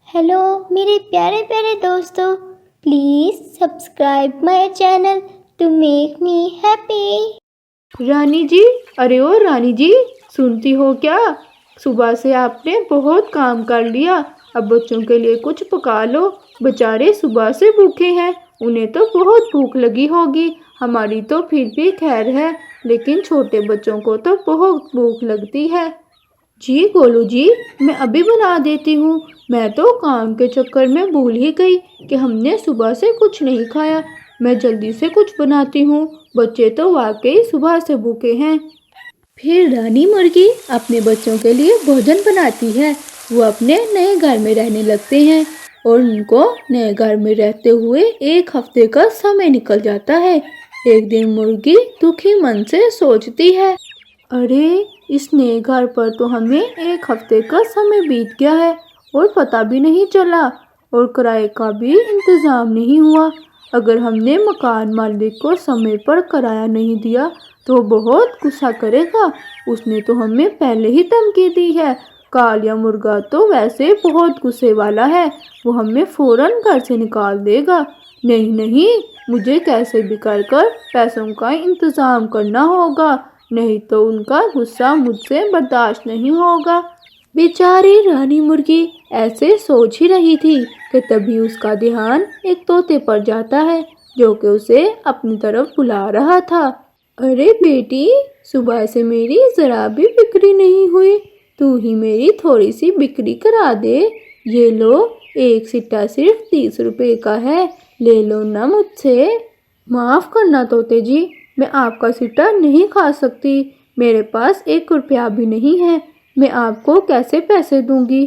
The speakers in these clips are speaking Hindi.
हेलो मेरे प्यारे प्यारे दोस्तों, please subscribe my channel to make me happy. Rani ji, अरे ओ रानी जी, सुनती हो क्या? सुबह से आपने बहुत काम कर लिया। अब बच्चों के लिए कुछ पका लो। बेचारे सुबह से भूखे हैं, उन्हें तो बहुत भूख लगी होगी। हमारी तो फिर भी खैर है, लेकिन छोटे बच्चों को तो बहुत भूख लगती है। जी गोलू जी, मैं अभी बना देती हूँ। मैं तो काम के चक्कर में भूल ही गई कि हमने सुबह से कुछ नहीं खाया। मैं जल्दी से कुछ बनाती हूँ, बच्चे तो वाकई सुबह से भूखे हैं। फिर रानी मुर्गी अपने बच्चों के लिए भोजन बनाती है। वो अपने नए घर में रहने लगते हैं और उनको नए घर में रहते हुए एक हफ्ते का समय निकल जाता है। एक दिन मुर्गी दुखी मन से सोचती है, अरे इस नए घर पर तो हमें एक हफ्ते का समय बीत गया है और पता भी नहीं चला, और किराए का भी इंतज़ाम नहीं हुआ। अगर हमने मकान मालिक को समय पर किराया नहीं दिया तो बहुत गुस्सा करेगा। उसने तो हमें पहले ही धमकी दी है। कालिया मुर्गा तो वैसे बहुत गुस्से वाला है, वो हमें फौरन घर से निकाल देगा। नहीं नहीं, मुझे कैसे भी कर पैसों का इंतज़ाम करना होगा, नहीं तो उनका गुस्सा मुझसे बर्दाश्त नहीं होगा। बेचारी रानी मुर्गी ऐसे सोच ही रही थी कि तभी उसका ध्यान एक तोते पर जाता है, जो कि उसे अपनी तरफ बुला रहा था। अरे बेटी, सुबह से मेरी जरा भी बिक्री नहीं हुई, तू ही मेरी थोड़ी सी बिक्री करा दे। ये लो, एक सिट्टा सिर्फ 30 रुपए का है, ले लो ना मुझसे। माफ़ करना तोते जी, मैं आपका सिट्टा नहीं खा सकती। मेरे पास 1 रुपया भी नहीं है, मैं आपको कैसे पैसे दूंगी?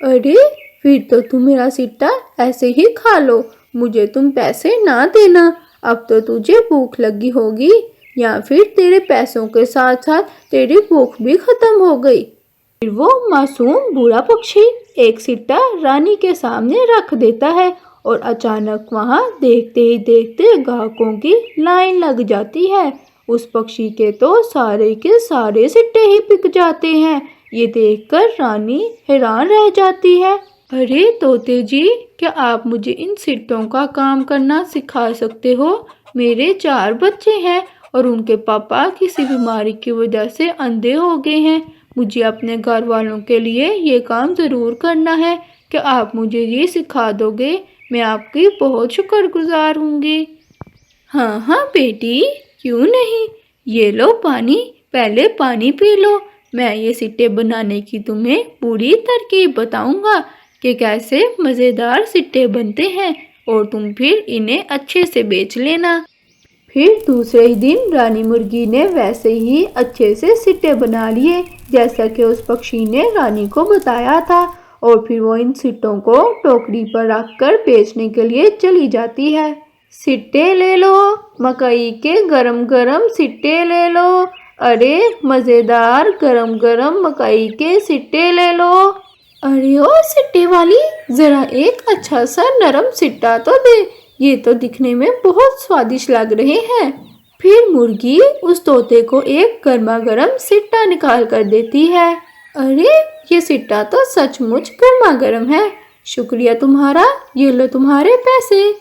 अरे फिर तो तुम मेरा सिट्टा ऐसे ही खा लो, मुझे तुम पैसे ना देना। अब तो तुझे भूख लगी होगी, या फिर तेरे पैसों के साथ साथ तेरी भूख भी खत्म हो गई। फिर वो मासूम बूढ़ा पक्षी एक सिट्टा रानी के सामने रख देता है और अचानक वहां देखते ही देखते ग्राहकों की लाइन लग जाती है। उस पक्षी के तो सारे के सारे सिट्टे ही बिक जाते हैं। ये देखकर रानी हैरान रह जाती है। अरे तोते जी, क्या आप मुझे इन सिट्टों का काम करना सिखा सकते हो? मेरे 4 बच्चे हैं और उनके पापा किसी बीमारी की वजह से अंधे हो गए हैं। मुझे अपने घर वालों के लिए ये काम ज़रूर करना है। क्या आप मुझे ये सिखा दोगे? मैं आपकी बहुत शुक्रगुजार होंगी। हाँ हाँ बेटी, क्यों नहीं। ये लो पानी, पहले पानी पी लो। मैं ये सिट्टे बनाने की तुम्हें पूरी तरकीब बताऊंगा कि कैसे मज़ेदार सिट्टे बनते हैं, और तुम फिर इन्हें अच्छे से बेच लेना। फिर दूसरे ही दिन रानी मुर्गी ने वैसे ही अच्छे से सिट्टे बना लिए, जैसा कि उस पक्षी ने रानी को बताया था। और फिर वो इन सिट्टों को टोकरी पर रखकर बेचने के लिए चली जाती है। सिट्टे ले लो, मकई के गरम गरम सिट्टे ले लो। अरे मज़ेदार गरम गरम मकई के सिट्टे ले लो। अरे ओ सिट्टे वाली, ज़रा एक अच्छा सा नरम सिट्टा तो दे, ये तो दिखने में बहुत स्वादिष्ट लग रहे हैं। फिर मुर्गी उस तोते को एक गर्मा गर्म सिट्टा निकाल कर देती है। अरे ये सिट्टा तो सचमुच गर्मा गर्म है, शुक्रिया तुम्हारा, ये लो तुम्हारे पैसे।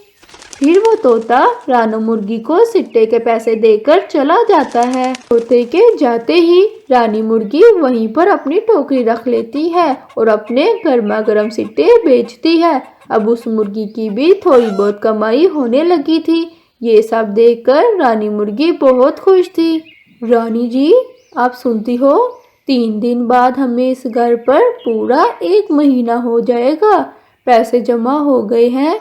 फिर वो तोता रानी मुर्गी को सिट्टे के पैसे देकर चला जाता है। तोते के जाते ही रानी मुर्गी वहीं पर अपनी टोकरी रख लेती है और अपने गर्मा गर्म सिट्टे बेचती है। अब उस मुर्गी की भी थोड़ी बहुत कमाई होने लगी थी। ये सब देखकर रानी मुर्गी बहुत खुश थी। रानी जी, आप सुनती हो, 3 दिन बाद हमें इस घर पर पूरा 1 महीना हो जाएगा। पैसे जमा हो गए हैं।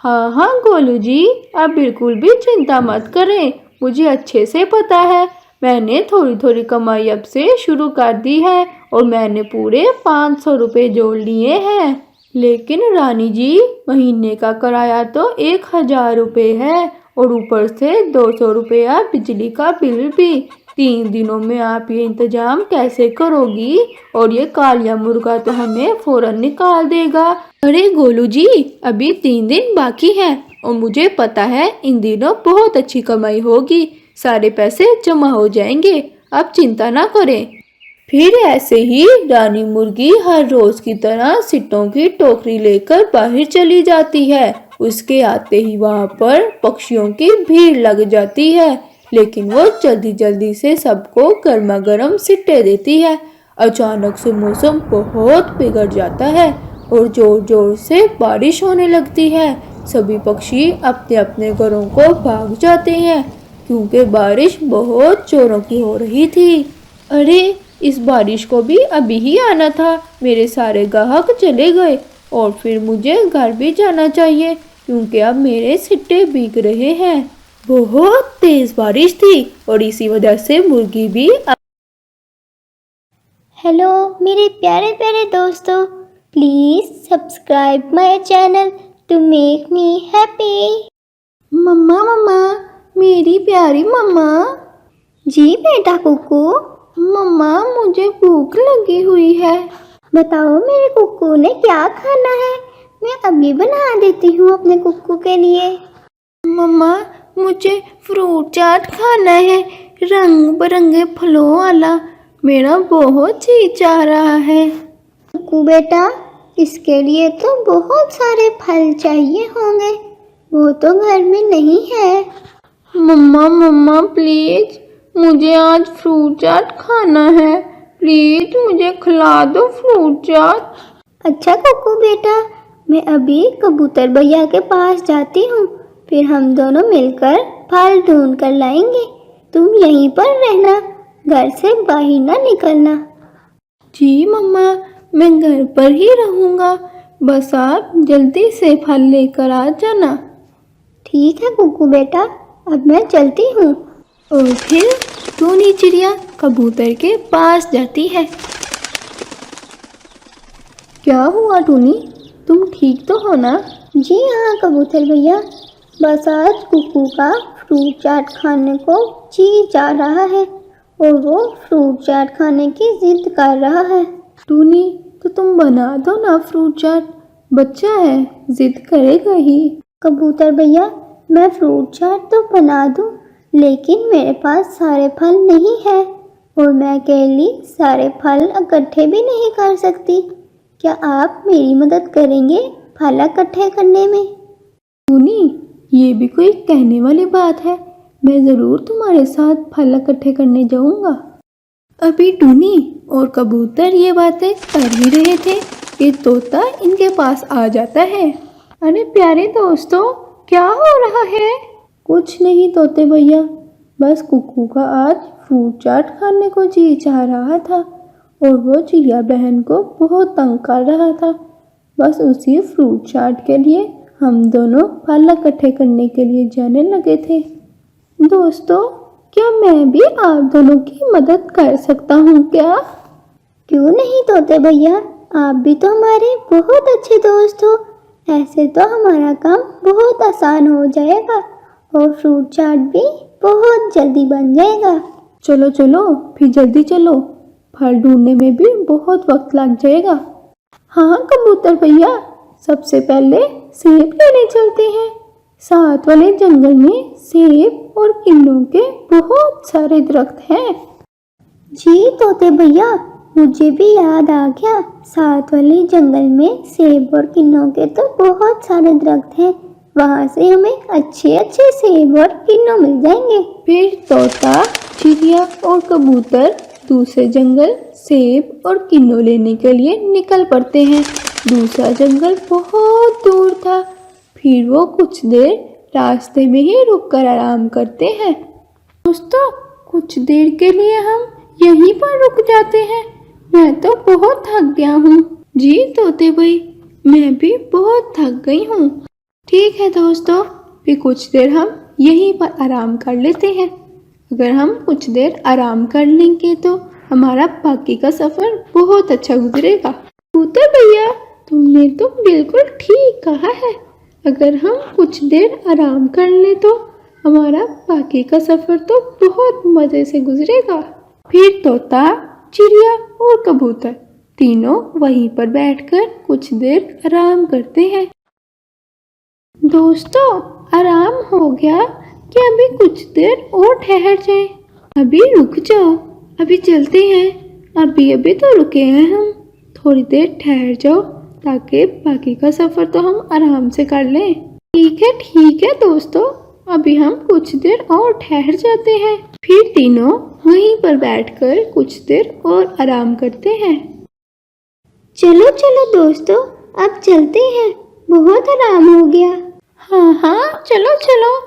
हाँ हाँ गोलू जी, आप बिल्कुल भी चिंता मत करें, मुझे अच्छे से पता है। मैंने थोड़ी थोड़ी कमाई अब से शुरू कर दी है और मैंने पूरे 500 रुपये जोड़ लिए हैं। लेकिन रानी जी, महीने का किराया तो 1000 रुपये है और ऊपर से 200 रुपया बिजली का बिल भी। 3 दिनों में आप ये इंतजाम कैसे करोगी? और ये कालिया मुर्गा तो हमें फौरन निकाल देगा। अरे गोलू जी, अभी 3 दिन बाकी है और मुझे पता है इन दिनों बहुत अच्छी कमाई होगी, सारे पैसे जमा हो जाएंगे, आप चिंता ना करें। फिर ऐसे ही रानी मुर्गी हर रोज की तरह सिट्टों की टोकरी लेकर बाहर चली जाती है। उसके आते ही वहां पर पक्षियों की भीड़ लग जाती है, लेकिन वो जल्दी जल्दी से सबको गर्मा गर्म सिट्टे देती है। अचानक से मौसम बहुत बिगड़ जाता है और जोर जोर से बारिश होने लगती है। सभी पक्षी अपने अपने घरों को भाग जाते हैं क्योंकि बारिश बहुत जोरों की हो रही थी। अरे, इस बारिश को भी अभी ही आना था। मेरे सारे ग्राहक चले गए और फिर मुझे घर भी जाना चाहिए क्योंकि अब मेरे सिट्टे भीग रहे हैं। बहुत तेज बारिश थी और इसी वजह से मुर्गी भी हेलो मेरे प्यारे प्यारे दोस्तों, please subscribe my channel to make me happy. मम्मा मम्मा, मेरी प्यारी मम्मा। जी बेटा कुकू। मम्मा, मुझे भूख लगी हुई है। बताओ मेरे कुक्कू ने क्या खाना है, मैं अभी बना देती हूँ अपने कुक्कू के लिए। मम्मा, मुझे फ्रूट चाट खाना है, रंग बिरंगे फलों वाला। मेरा बहुत जी चाह रहा है। कुक्कू बेटा, इसके लिए तो बहुत सारे फल चाहिए होंगे, वो तो घर में नहीं है। मम्मा मम्मा प्लीज, मुझे आज फ्रूट चाट खाना है। प्लीज मुझे खिला दो फ्रूट चाट। अच्छा कुक्कू बेटा, मैं अभी कबूतर भैया के पास जाती हूँ, फिर हम दोनों मिलकर फल ढूंढ कर लाएंगे। तुम यहीं पर रहना, घर से बाहर ना निकलना। जी मम्मा, मैं घर पर ही रहूँगा, बस आप जल्दी से फल लेकर आ जाना। ठीक है कुक्कू बेटा, अब मैं चलती हूँ। और फिर टूनी चिड़िया कबूतर के पास जाती है। क्या हुआ टूनी, तुम ठीक तो हो ना? जी हाँ कबूतर भैया, बस आज कुक्कू का फ्रूट चाट खाने को जी जा रहा है और वो फ्रूट चाट खाने की जिद कर रहा है। टूनी, तो तुम बना दो ना फ्रूट चाट, बच्चा है जिद करेगा ही। कबूतर भैया, मैं फ्रूट चाट तो बना दूँ, लेकिन मेरे पास सारे फल नहीं है और मैं अकेली सारे फल इकट्ठे भी नहीं कर सकती। क्या आप मेरी मदद करेंगे फल इकट्ठे करने में? टूनी, ये भी कोई कहने वाली बात है, मैं ज़रूर तुम्हारे साथ फल इकट्ठे करने जाऊंगा। अभी टूनी और कबूतर ये बातें कर ही रहे थे कि तोता इनके पास आ जाता है। अरे प्यारे दोस्तों, क्या हो रहा है? कुछ नहीं तोते भैया, बस कुक्कू का आज फ्रूट चाट खाने को जी चाह रहा था और वो चिड़िया बहन को बहुत तंग कर रहा था। बस उसी फ्रूट चाट के लिए हम दोनों फल इकट्ठे करने के लिए जाने लगे थे। दोस्तों, क्या मैं भी आप दोनों की मदद कर सकता हूँ क्या? क्यों नहीं तोते भैया, आप भी तो हमारे बहुत अच्छे दोस्त हो। ऐसे तो हमारा काम बहुत आसान हो जाएगा और फ्रूट चाट भी बहुत जल्दी बन जाएगा। चलो चलो, फिर जल्दी चलो, फल ढूंढने में भी बहुत वक्त लग जाएगा। हाँ कबूतर भैया, सबसे पहले सेब लेने चलते हैं। साथ वाले जंगल में सेब और किन्नों के बहुत सारे दरख्त हैं। जी तोते भैया, मुझे भी याद आ गया, साथ वाले जंगल में सेब और किन्नों के तो बहुत सारे दरख्त हैं, वहाँ से हमें अच्छे अच्छे सेब और किन्नों मिल जाएंगे। फिर तोता, चिड़िया और कबूतर दूसरे जंगल सेब और किन्नों लेने के लिए निकल पड़ते हैं। दूसरा जंगल बहुत दूर था। फिर वो कुछ देर रास्ते में ही रुककर आराम करते हैं। दोस्तों, कुछ देर के लिए हम यहीं पर रुक जाते हैं, मैं तो बहुत थक गया हूँ। जी तोते भाई, मैं भी बहुत थक गई हूँ। ठीक है दोस्तों, फिर कुछ देर हम यहीं पर आराम कर लेते हैं। अगर हम कुछ देर आराम कर लेंगे तो हमारा बाकी का सफ़र बहुत अच्छा गुजरेगा। कबूतर भैया, तुमने तो बिल्कुल ठीक कहा है, अगर हम कुछ देर आराम कर लें तो हमारा बाकी का सफ़र तो बहुत मज़े से गुजरेगा। फिर तोता, चिड़िया और कबूतर तीनों वहीं पर बैठकर कुछ देर आराम करते हैं। दोस्तों, आराम हो गया कि अभी कुछ देर और ठहर जाए? अभी रुक जाओ, अभी चलते हैं, अभी अभी तो रुके हैं हम, थोड़ी देर ठहर जाओ ताकि बाकी का सफ़र तो हम आराम से कर लें। ठीक है दोस्तों, अभी हम कुछ देर और ठहर जाते हैं। फिर तीनों वहीं पर बैठकर कुछ देर और आराम करते हैं। चलो चलो दोस्तों, अब चलते हैं, बहुत आराम हो गया। हाँ चलो चलो।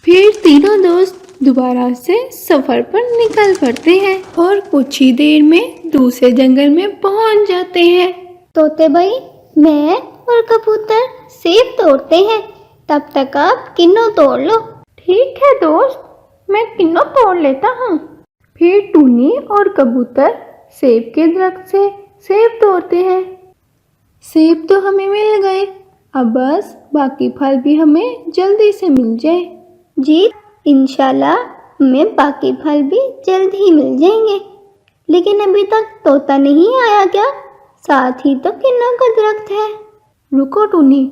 फिर तीनों दोस्त दोबारा से सफर पर निकल पड़ते हैं और कुछ ही देर में दूसरे जंगल में पहुंच जाते हैं। तोते भाई, मैं और कबूतर सेब तोड़ते हैं, तब तक आप किन्नों तोड़ लो। ठीक है दोस्त, मैं किन्नों तोड़ लेता हूँ। फिर टूनी और कबूतर सेब के दरख्त से सेब तोड़ते हैं। सेब तो हमें मिल गए, अब बस बाकी फल भी हमें जल्दी से मिल जाए। जी इंशाल्लाह हमें बाकी फल भी जल्द ही मिल जाएंगे। लेकिन अभी तक तोता नहीं आया क्या? साथ ही तो किन्नों का दरख्त है। रुको टूनी,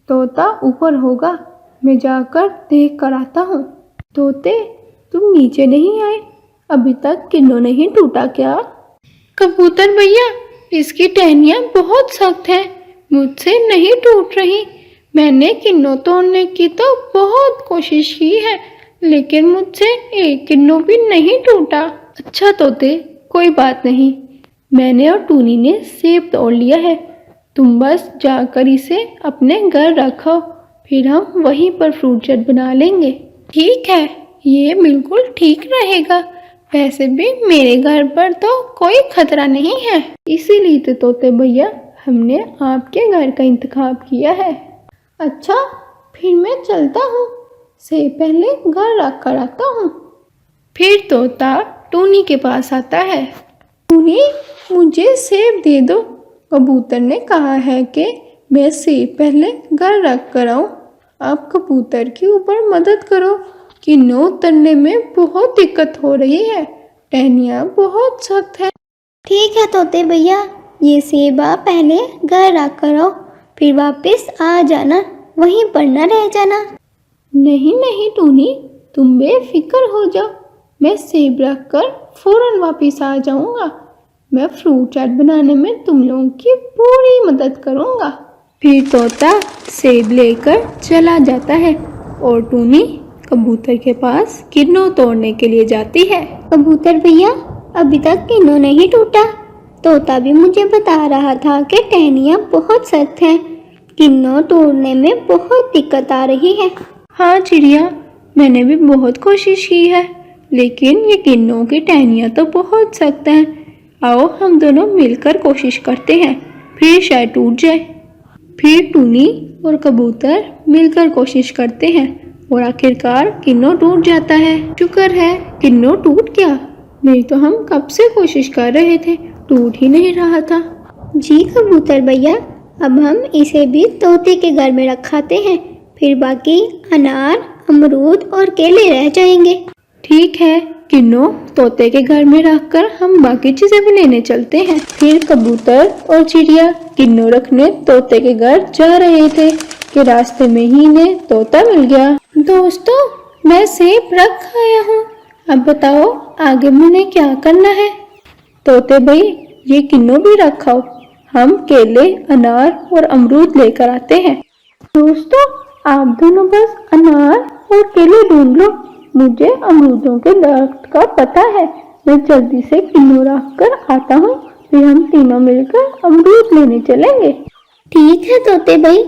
तोता ऊपर होगा, मैं जाकर देख कर आता हूँ। तोते, तुम नीचे नहीं आए, अभी तक किन्नों नहीं टूटा क्या? कबूतर भैया, इसकी टहनियाँ बहुत सख्त हैं, मुझसे नहीं टूट रही। मैंने किन्नों तोड़ने की तो बहुत कोशिश की है, लेकिन मुझसे एक किन्नों भी नहीं टूटा। अच्छा तोते, कोई बात नहीं, मैंने और टूनी ने सेब तोड़ लिया है, तुम बस जाकर इसे अपने घर रखो, फिर हम वहीं पर फ्रूट चाट बना लेंगे। ठीक है, ये बिल्कुल ठीक रहेगा। वैसे भी मेरे घर पर तो कोई खतरा नहीं है, इसीलिए तो तोते भैया हमने आपके घर का इंतखाब किया है। अच्छा, फिर मैं चलता हूँ, से पहले घर रख कर आता हूँ। फिर तोता टूनी के पास आता है। टूनी, मुझे सेब दे दो, कबूतर ने कहा है कि मैं सेब पहले घर रख कर आऊँ। आप कबूतर के ऊपर मदद करो, किन्नों उतरने में बहुत दिक्कत हो रही है, टहनियाँ बहुत सख्त है। ठीक है तोते भैया, ये सेब आप पहले घर रख कर आओ, फिर वापस आ जाना, वहीं पर न रह जाना। नहीं टूनी, तुम बेफिक्र हो जाओ, मैं सेब रख कर फौरन वापस आ जाऊंगा। मैं फ्रूट चाट बनाने में तुम लोगों की पूरी मदद करूंगा। फिर तोता सेब लेकर चला जाता है और टूनी कबूतर के पास किन्नों तोड़ने के लिए जाती है। कबूतर भैया, अभी तक किन्नों नहीं टूटा। तोता भी मुझे बता रहा था कि टहनियाँ बहुत सख्त हैं, किन्नों तोड़ने में बहुत दिक्कत आ रही है। हाँ चिड़िया, मैंने भी बहुत कोशिश की है, लेकिन ये किन्नों की टहनियाँ तो बहुत सख्त हैं। आओ हम दोनों मिलकर कोशिश करते हैं, फिर शायद टूट जाए। फिर टूनी और कबूतर मिलकर कोशिश करते हैं और आखिरकार किन्नों टूट जाता है। शुक्र है किन्नों टूट गया, नहीं तो हम कब से कोशिश कर रहे थे, टूट ही नहीं रहा था। जी कबूतर भैया, अब हम इसे भी तोते के घर में रखाते हैं, फिर बाकी अनार, अमरूद और केले रह जाएंगे। ठीक है, किन्नों तोते के घर में रखकर हम बाकी चीजें भी लेने चलते हैं। फिर कबूतर और चिड़िया किन्नों रखने तोते के घर जा रहे थे कि रास्ते में ही इन्हें तोता मिल गया। दोस्तों, मैं सेब रख आया हूँ, अब बताओ आगे मैंने क्या करना है। तोते भाई, ये किन्नों भी रखाओ, हम केले, अनार और अमरूद लेकर आते हैं। दोस्तों, आप दोनों बस अनार और केले ढूंढ लो, मुझे अमरूदों के दरख्त का पता है, मैं जल्दी से किन्नों रख कर आता हूँ, फिर हम तीनों मिलकर अमरूद लेने चलेंगे। ठीक है तोते भाई,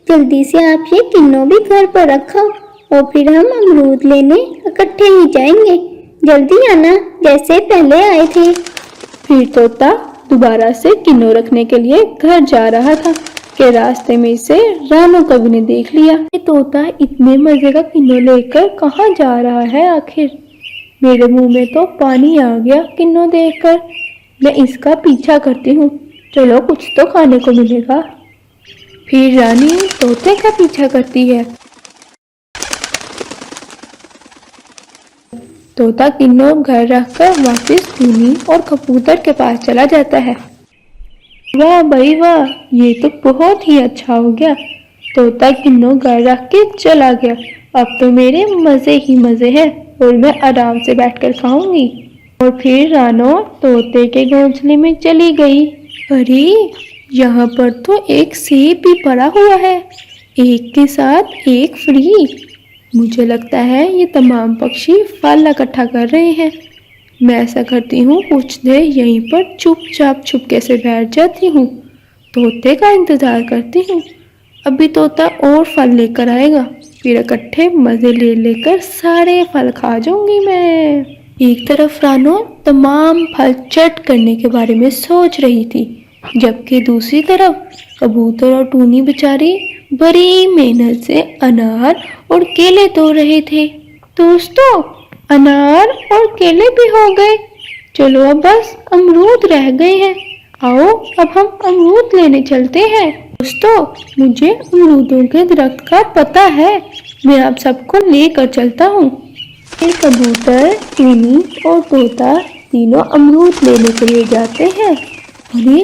जल्दी से आप ये किन्नों भी घर पर रखो और फिर हम अमरूद लेने इकट्ठे ही जाएंगे। जल्दी आना, जैसे पहले आए थे। फिर तोता दोबारा से किन्नों रखने के लिए घर जा रहा था कि रास्ते में इसे रानो कवि ने देख लिया। ये तोता इतने मजे का किन्नों लेकर कहाँ जा रहा है आखिर? मेरे मुंह में तो पानी आ गया किन्नों देखकर। मैं इसका पीछा करती हूँ, चलो कुछ तो खाने को मिलेगा। फिर रानी तोते का पीछा करती है। तोता किन्नों घर रखकर वापस टूनी और कबूतर के पास चला जाता है। वाह भाई वाह, ये तो बहुत ही अच्छा हो गया। तोता किन्नों घर रख के चला गया, अब तो मेरे मजे ही मजे हैं और मैं आराम से बैठकर खाऊंगी। और फिर रानो तोते के घोंसले में चली गई। अरे यहाँ पर तो एक सेब भी पड़ा हुआ है, एक के साथ एक फ्री। मुझे लगता है ये तमाम पक्षी फल इकट्ठा कर रहे हैं। मैं ऐसा करती हूँ, कुछ देर यहीं पर चुपचाप छुपके से बैठ जाती हूँ, तोते का इंतजार करती हूँ। अभी तोता और फल लेकर आएगा, फिर इकट्ठे मजे ले लेकर सारे फल खा जाऊंगी मैं। एक तरफ रानो तमाम फल चट करने के बारे में सोच रही थी, जबकि दूसरी तरफ कबूतर और टूनी बेचारी बड़ी मेहनत से अनार और केले तोड़ रहे थे। दोस्तों, अनार और केले भी हो गए, चलो अब बस अमरूद रह गए हैं। आओ अब हम अमरूद लेने चलते हैं। दोस्तों, मुझे अमरूदों के दरख्त का पता है, मैं आप सबको लेकर चलता हूँ। फिर कबूतर, टूनी और तोता तीनों अमरूद लेने के लिए जाते हैं। अरे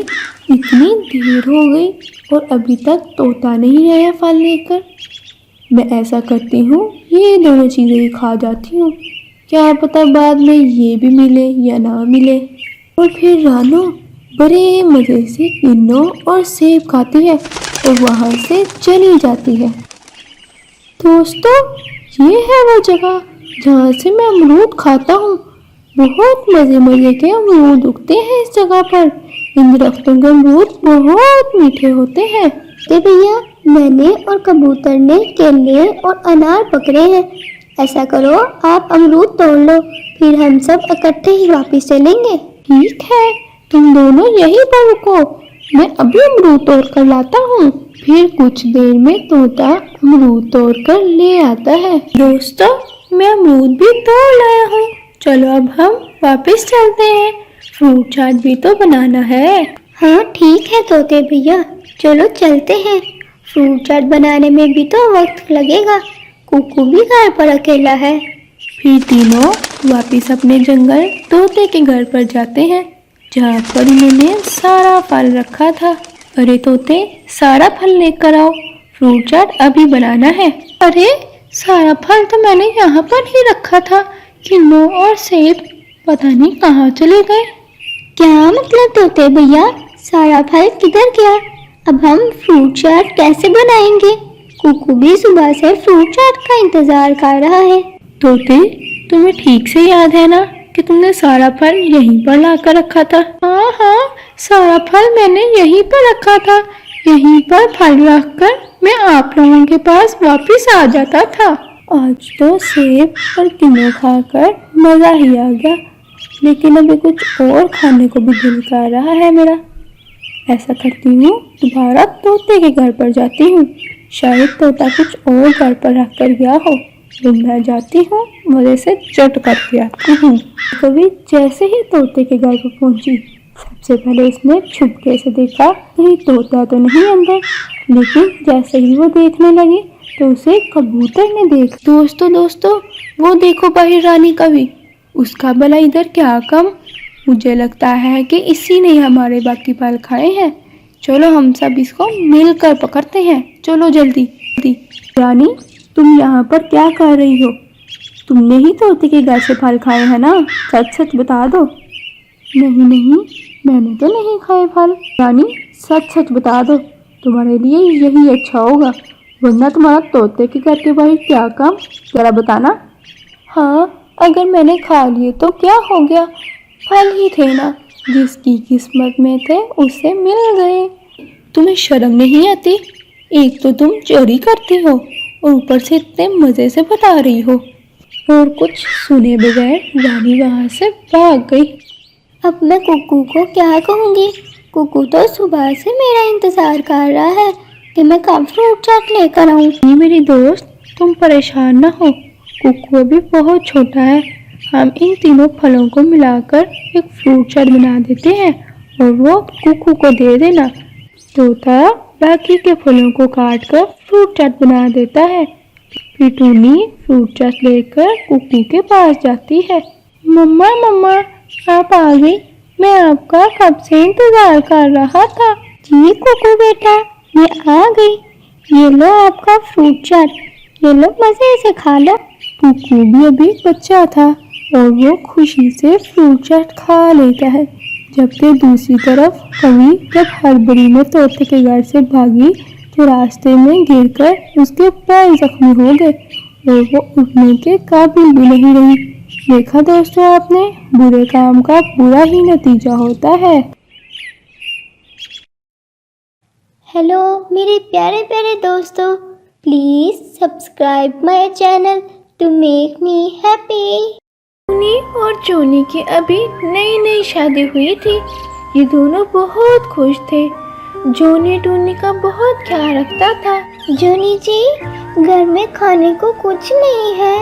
इतनी देर हो गई और अभी तक तोता नहीं आया फल लेकर। मैं ऐसा करती हूँ, ये दोनों चीज़ें ही खा जाती हूँ, क्या पता बाद में ये भी मिले या ना मिले। और फिर रानो बड़े मज़े से किन्नों और सेब खाती है और वहाँ से चली जाती है। दोस्तों, ये है वो जगह जहाँ से मैं अमरूद खाता हूँ। बहुत मज़े के अमरूद उगते हैं इस जगह पर। इन दरख्तों के अमरूद बहुत मीठे होते हैं। तो भैया, मैंने और कबूतर ने केले और अनार पकड़े हैं। ऐसा करो, आप अमरूद तोड़ लो, फिर हम सब इकट्ठे ही वापस चलेंगे। ठीक है, तुम दोनों यहीं पर रुको, मैं अभी अमरूद तोड़ कर लाता हूँ। फिर कुछ देर में तोता अमरूद तोड़ कर ले आता है। दोस्तों, मैं अमरूद भी तोड़ लाया हूँ, चलो अब हम वापस चलते हैं, फ्रूट चाट भी तो बनाना है। हाँ ठीक है तोते भैया, चलो चलते हैं। फ्रूट चाट बनाने में भी तो वक्त लगेगा, कुकू भी घर पर अकेला है। फिर तीनों वापस अपने जंगल तोते के घर पर जाते हैं, जहाँ पर इन्होंने सारा फल रखा था। अरे तोते, सारा फल लेकर आओ, फ्रूट चाट अभी बनाना है। अरे सारा फल तो मैंने यहाँ पर ही रखा था, किन्नू और सेब पता नहीं कहाँ चले गए। क्या मतलब तोते भैया, सारा फल किधर गया? अब हम फ्रूट चाट कैसे बनाएंगे? कुकू भी सुबह से फ्रूट चाट का इंतजार कर रहा है। तोते, तुम्हें ठीक से याद है ना कि तुमने सारा फल यहीं पर लाकर रखा था? हाँ हाँ, सारा फल मैंने यहीं पर रखा था, यहीं पर फल रखकर मैं आप लोगों के पास वापस आ जाता था। आज तो सेब और किन्नू खाकर मज़ा ही आ गया, लेकिन अभी कुछ और खाने को भी दिल कर रहा है मेरा। ऐसा करती हूँ, दोबारा तोते के घर पर जाती हूँ, शायद तोता कुछ और घर पर रख कर गया हो। तो मैं जाती हूँ, मज़े से चट करके आती हूँ। कभी जैसे ही तोते के घर पर पहुँची, सबसे पहले उसने छुपके से देखा कहीं तोता तो नहीं अंदर, लेकिन जैसे ही वो देखने लगी तो उसे कबूतर ने देख। दोस्तों, वो देखो बाहर रानी कवि, उसका भला इधर क्या कम? मुझे लगता है कि इसी ने हमारे बाकी फल खाए हैं। चलो हम सब इसको मिलकर पकड़ते हैं, चलो जल्दी। रानी, तुम यहाँ पर क्या कर रही हो? तुमने ही तोते के घर से फल खाए हैं ना? सच सच बता दो। नहीं, मैंने तो नहीं खाए फल। रानी, सच बता दो, तुम्हारे लिए यही अच्छा होगा, वरना तुम्हारा तोते के घर के बाहर क्या काम, जरा बताना। हाँ, अगर मैंने खा लिए तो क्या हो गया, फल ही थे ना, जिसकी किस्मत में थे उसे मिल गए। तुम्हें शर्म नहीं आती? एक तो तुम चोरी करती हो और ऊपर से इतने मज़े से बता रही हो। और कुछ सुने बगैर रानी वहाँ से भाग गई। अब मैं कुकू को क्या कहूँगी? कुकू तो सुबह से मेरा इंतज़ार कर रहा है कि मैं कब फ्रूट चाट लेकर आऊँ। मेरी दोस्त, तुम परेशान ना हो, कुकू अभी बहुत छोटा है, हम इन तीनों फलों को मिलाकर एक फ्रूट चाट बना देते हैं और वो कुकू को दे देना। तोता बाकी के फलों को काट कर फ्रूट चाट बना देता है। फिर टूनी फ्रूट चाट लेकर कुकू के पास जाती है। मम्मा, आप आ गई, मैं आपका कब से इंतजार कर रहा था। जी कुकू बेटा, मैं आ गई, ये लो आपका फ्रूट चाट, ये लो मज़े से खा लो। कुकू भी अभी बच्चा था और वो खुशी से फ्रूट चाट खा लेता है। जबकि दूसरी तरफ कवि जब हड़बड़ी में तोते के घर से भागी तो रास्ते में गिरकर उसके पैर जख्मी हो गए और वो उठने के काबिल भी नहीं रही। देखा दोस्तों आपने, बुरे काम का बुरा ही नतीजा होता है। हेलो मेरे प्यारे प्यारे दोस्तों, please subscribe my channel to make me happy. टूनी और जोनी की अभी नई नई शादी हुई थी। ये दोनों बहुत खुश थे। जोनी टूनी का बहुत ख्याल रखता था। जोनी जी, घर में खाने को कुछ नहीं है।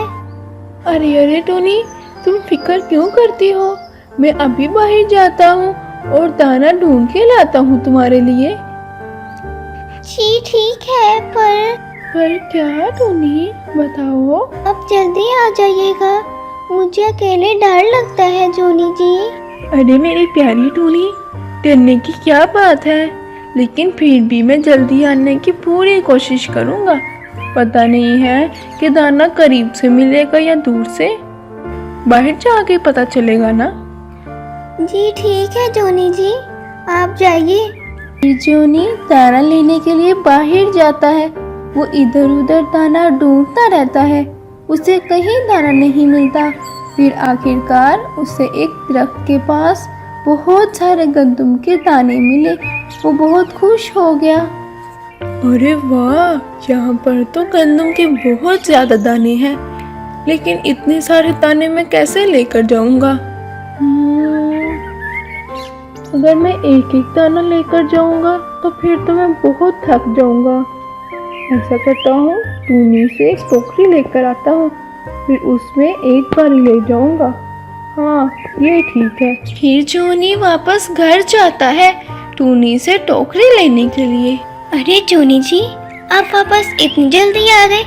अरे अरे टूनी, तुम फिक्र क्यों करती हो? मैं अभी बाहर जाता हूँ और दाना ढूंढ के लाता हूँ तुम्हारे लिए। जी ठीक है, पर क्या टूनी, बताओ। अब जल्दी आ जाइएगा, मुझे अकेले डर लगता है जोनी जी। अरे मेरी प्यारी टूनी, डरने की क्या बात है, लेकिन फिर भी मैं जल्दी आने की पूरी कोशिश करूँगा। पता नहीं है कि दाना करीब से मिलेगा या दूर से, बाहर जाके पता चलेगा ना। जी ठीक है जोनी जी, आप जाइए। जोनी दाना लेने के लिए बाहर जाता है। वो इधर उधर दाना ढूंढता रहता है, उसे कहीं दाना नहीं मिलता। फिर आखिरकार उसे एक दरख्त के पास बहुत सारे गंदम के दाने मिले। वो बहुत खुश हो गया। अरे वाह, यहाँ पर तो गंदम के बहुत ज्यादा दाने हैं, लेकिन इतने सारे दाने मैं कैसे लेकर जाऊंगा? अगर मैं एक एक दाना लेकर जाऊंगा तो फिर तो मैं बहुत थक जाऊंगा। ऐसा करता हूँ, टूनी से एक टोकरी लेकर आता हूँ, फिर उसमें एक बार ले जाऊंगा। हाँ, ये ठीक है। फिर जोनी वापस घर जाता है टूनी से टोकरी लेने के लिए। अरे जोनी जी, आप वापस इतनी जल्दी आ गए?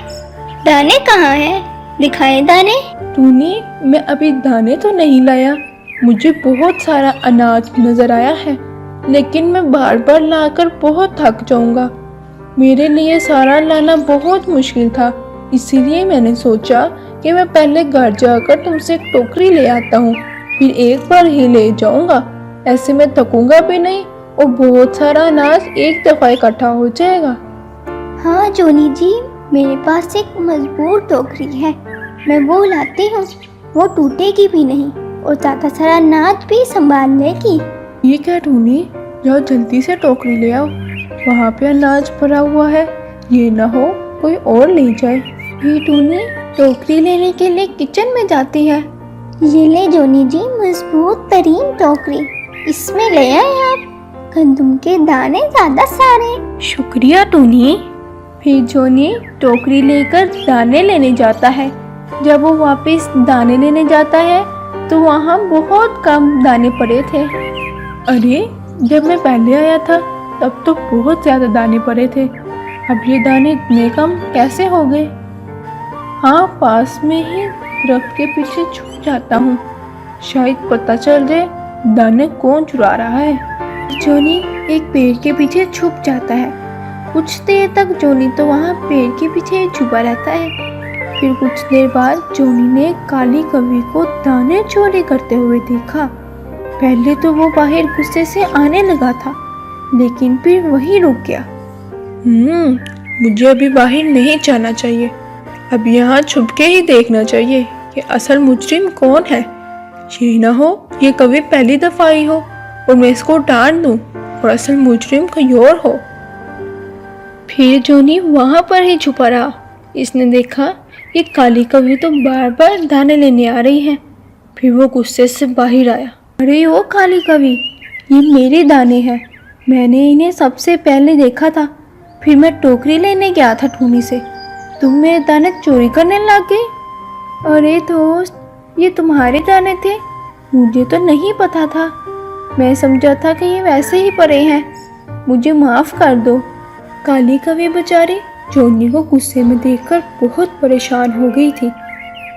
दाने कहाँ हैं? दिखाएं दाने। टूनी, मैं अभी दाने तो नहीं लाया, मुझे बहुत सारा अनाज नजर आया है, लेकिन मैं बार बार लाकर बहुत थक जाऊंगा। मेरे लिए सारा लाना बहुत मुश्किल था, इसीलिए मैंने सोचा कि मैं पहले घर जाकर तुमसे एक टोकरी ले आता हूँ, फिर एक बार ही ले जाऊंगा। ऐसे मैं थकूंगा भी नहीं और बहुत सारा अनाज एक दफा इकट्ठा हो जाएगा। हाँ जोनी जी, मेरे पास एक मजबूत टोकरी है, मैं वो लाती हूँ, वो टूटेगी भी नहीं और ज़्यादा सारा अनाज भी संभाल लेगी। ठीक है टूनी, जाओ जल्दी से टोकरी ले आओ, वहाँ पे अनाज भरा हुआ है, ये ना हो कोई और ले जाए। ये टूनी टोकरी लेने के लिए किचन में जाती है। ये ले जोनी जी, मजबूत तरीन टोकरी, इसमें ले आए आप गंदम के दाने ज़्यादा सारे। शुक्रिया टूनी। फिर जोनी टोकरी लेकर दाने लेने जाता है। जब वो वापस दाने लेने जाता है तो वहाँ बहुत कम दाने पड़े थे। अरे, जब मैं पहले आया था तब तो बहुत ज़्यादा दाने पड़े थे, अब ये दाने इतने कम कैसे हो गए? हाँ, पास में ही दरख्त के पीछे छुप जाता हूँ, शायद पता चल जाए दाने कौन चुरा रहा है। जोनी एक पेड़ के पीछे छुप जाता है। कुछ देर तक जोनी तो वहाँ पेड़ के पीछे छुपा रहता है। फिर कुछ देर बाद जोनी ने काली कौवी को दाने चोरी करते हुए देखा। पहले तो वो बाहर गुस्से से आने लगा था, लेकिन फिर वहीं रुक गया। मुझे अभी बाहर नहीं जाना चाहिए, अब यहाँ छुप के ही देखना चाहिए कि असल मुजरिम कौन है। ये ना हो ये कभी पहली दफा आई हो और मैं इसको डांट दूं और असल मुजरिम कोई और हो। फिर जोनी वहां पर ही छुपा रहा। इसने देखा ये काली कौवी तो बार बार दाने लेने आ रही है। फिर वो गुस्से से बाहर आया। अरे ओ काली कौवी, ये मेरे दाने हैं, मैंने इन्हें सबसे पहले देखा था, फिर मैं टोकरी लेने गया था टूनी से, तुम मेरे दाने चोरी करने लग गए। अरे दोस्त, ये तुम्हारे दाने थे, मुझे तो नहीं पता था, मैं समझा था कि ये वैसे ही पड़े हैं, मुझे माफ़ कर दो। काली कौवी बेचारी जोनी को गुस्से में देखकर बहुत परेशान हो गई थी।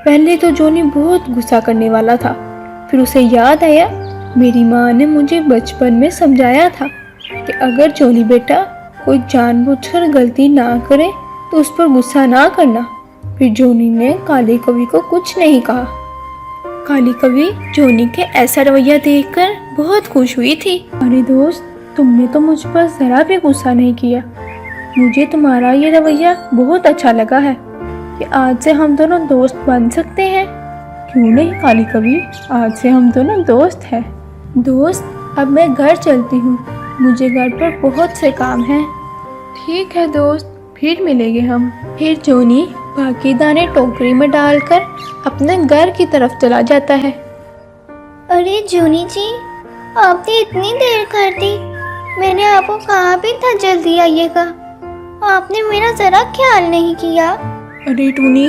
पहले तो जोनी बहुत गुस्सा करने वाला था, फिर उसे याद आया मेरी माँ ने मुझे बचपन में समझाया था कि अगर जोनी बेटा कोई जानबूझकर गलती ना करे तो उस पर गुस्सा ना करना। फिर जोनी ने काली कौवी को कुछ नहीं कहा। काली कवि जोनी के ऐसा रवैया देखकर बहुत खुश हुई थी। अरे दोस्त, तुमने तो मुझ पर जरा भी गुस्सा नहीं किया। मुझे तुम्हारा ये रवैया बहुत अच्छा लगा है कि आज से हम दोनों दोस्त बन सकते हैं। क्यों नहीं काली कवि, आज से हम दोनों दोस्त हैं। दोस्त, अब मैं घर चलती हूँ, मुझे घर पर बहुत से काम हैं। ठीक है दोस्त, फिर मिलेंगे हम। फिर जोनी बाकी दाने टोकरी में डालकर अपने घर की तरफ चला जाता है। अरे जोनी जी, आपने इतनी देर कर दी। मैंने आपको कहा भी था जल्दी आइएगा, आपने मेरा जरा ख्याल नहीं किया। अरे टूनी,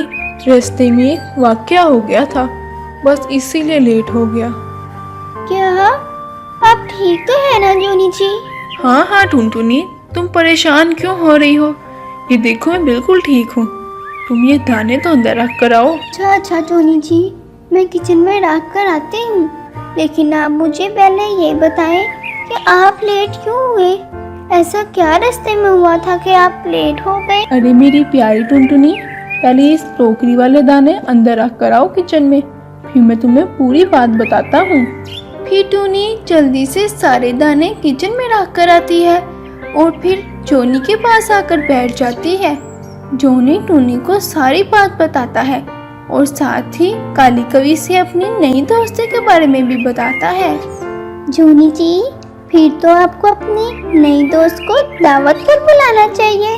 रास्ते में एक वाकया हो गया था, बस इसीलिए लेट हो गया। क्या आप ठीक तो है ना जोनी जी? हाँ हाँ टुनटुनी, तुम परेशान क्यों हो रही हो? ये देखो मैं बिल्कुल ठीक हूँ। तुम ये दाने तो अंदर रख कर आओ। अच्छा जोनी जी, मैं किचन में रख कर आती हूँ, लेकिन आप मुझे पहले ये बताएं कि आप लेट क्यों हुए? ऐसा क्या रास्ते में हुआ था कि आप लेट हो गए? अरे मेरी प्यारी टुनटुनी, पहले इस टोकरी वाले दाने अंदर रख कर आओ किचन में, फिर मैं तुम्हें पूरी बात बताता हूँ। फिर टूनी जल्दी से सारे दाने किचन में रख कर आती है और फिर जोनी के पास आकर बैठ जाती है। जोनी टूनी को सारी बात बताता है और साथ ही काली कवि से अपनी नई दोस्ती के बारे में भी बताता है। जोनी जी, फिर तो आपको अपनी नई दोस्त को दावत पर बुलाना चाहिए।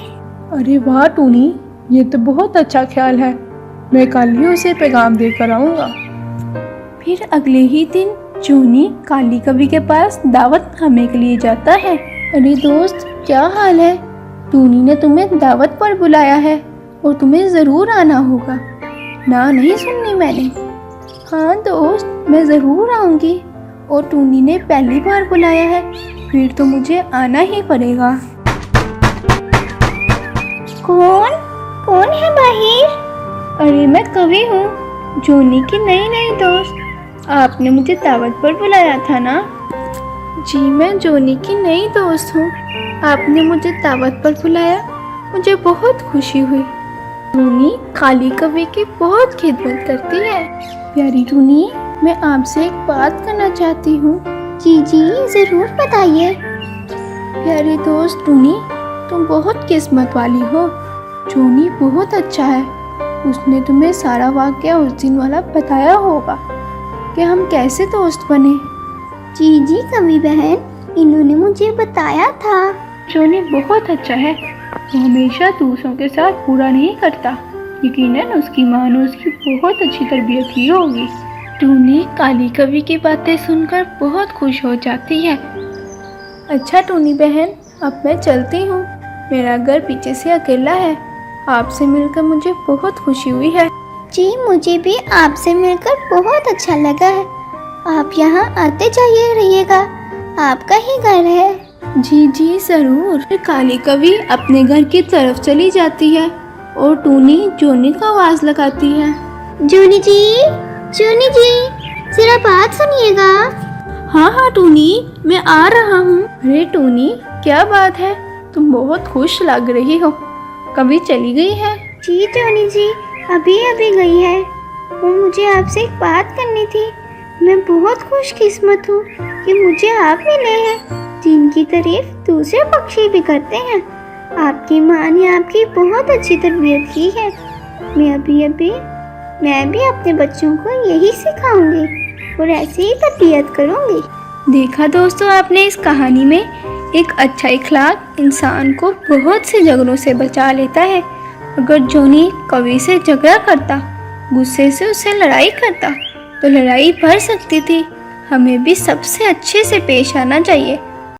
अरे वाह टूनी, ये तो बहुत अच्छा ख्याल है। मैं कल ही उसे पैगाम देकर आऊँगा। फिर अगले ही दिन जोनी काली कवि के पास दावत खाने के लिए जाता है। अरे दोस्त, क्या हाल है? टूनी ने तुम्हें दावत पर बुलाया है और तुम्हें ज़रूर आना होगा। ना नहीं सुननी मैंने। हाँ दोस्त, मैं ज़रूर आऊँगी, और टूनी ने पहली बार बुलाया है, फिर तो मुझे आना ही पड़ेगा। कौन कौन है बाहर? अरे मैं कवि हूँ, जोनी की नई नई दोस्त। आपने मुझे दावत पर बुलाया था ना? जी, मैं जोनी की नई दोस्त हूँ। आपने मुझे दावत पर बुलाया, मुझे बहुत खुशी हुई। टूनी काली कवि की बहुत खिदमत करती है। प्यारी टूनी, मैं आपसे एक बात करना चाहती हूँ। जी जी, ज़रूर बताइए। प्यारी दोस्त टूनी, तुम बहुत किस्मत वाली हो। जोनी बहुत अच्छा है, उसने तुम्हें सारा वाकया उस दिन वाला बताया होगा कि हम कैसे दोस्त बने। जी जी कवि बहन, इन्होंने मुझे बताया था। जोनी बहुत अच्छा है, वो हमेशा दूसरों के साथ बुरा नहीं करता। यकीनन उसकी माँ ने उसकी बहुत अच्छी तरबियत की होगी। टूनी काली कवि की बातें सुनकर बहुत खुश हो जाती है। अच्छा टूनी बहन, अब मैं चलती हूँ, मेरा घर पीछे से अकेला है। आपसे मिलकर मुझे बहुत खुशी हुई है। जी, मुझे भी आपसे मिलकर बहुत अच्छा लगा है। आप यहाँ आते जाइए रहिएगा, आपका ही घर है। जी जी ज़रूर। फिर काली कवि अपने घर की तरफ चली जाती है और टूनी जोनी का आवाज़ लगाती है। जोनी जी, जोनी जी, जरा बात सुनिएगा। हाँ हाँ टूनी, मैं आ रहा हूँ। अरे टूनी, क्या बात है? तुम बहुत खुश लग रही हो। कभी चली गई है? जी जोनी जी, अभी अभी गई है, और मुझे आपसे एक बात करनी थी। मैं बहुत खुशकिस्मत हूँ कि मुझे आप मिले हैं, जिनकी तारीफ दूसरे पक्षी भी करते हैं। आपकी माँ ने आपकी बहुत अच्छी तरबियत की है। मैं भी अपने बच्चों को यही सिखाऊंगी और ऐसे ही तरबियत करूंगी। देखा दोस्तों, आपने इस कहानी में एक अच्छा इखलाक इंसान को बहुत से झगड़ों से बचा लेता है। अगर जोनी कवि से झगड़ा करता, गुस्से से उससे लड़ाई करता, तो लड़ाई बढ़ सकती थी। हमें भी सबसे अच्छे से पेश आना चाहिए।